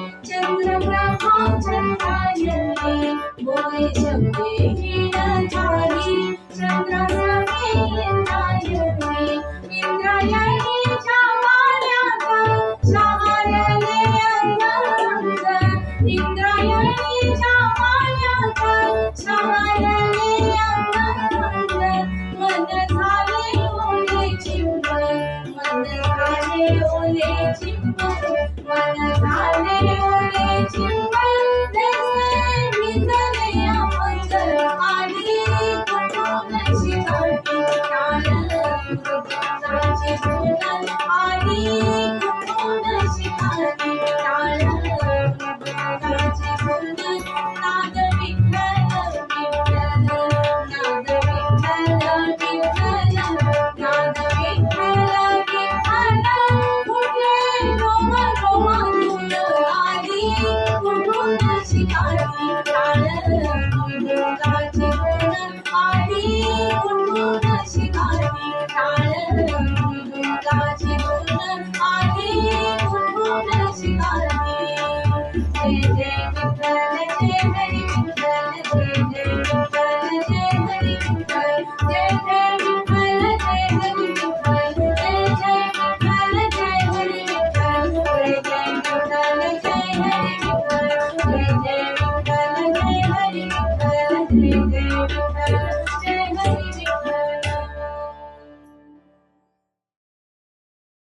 चंद्रप्रभा चंद्रायणी बोले शब्दे हीनधारी चंद्रप्रभे इंद्रायणी इंद्रायणी जामान्याता सहारले अंगरंग इंद्रायणी जामान्याता सहारले अंगरंग मन झाले ओले चिंब मन झाले ओले चिंब मन झाले ओले चिंब जैसे भिजले अमृत आली कुठून शिकाटी काल मृगाची फुलं आली कुठून शिकाटी काल मृगाची फुलं नाद विठ्ठल विठ्ठल नाद विठ्ठल विठ्ठल नाद विठ्ठल विठ्ठल कुठे रोम रोमांचून आली कुठून शिकाटी काल मृगाची फुलं आली कुठून शिकाटी काल मृगाची फुलं आली कुठून शिकाटी जय जय विठ्ठल जय हरी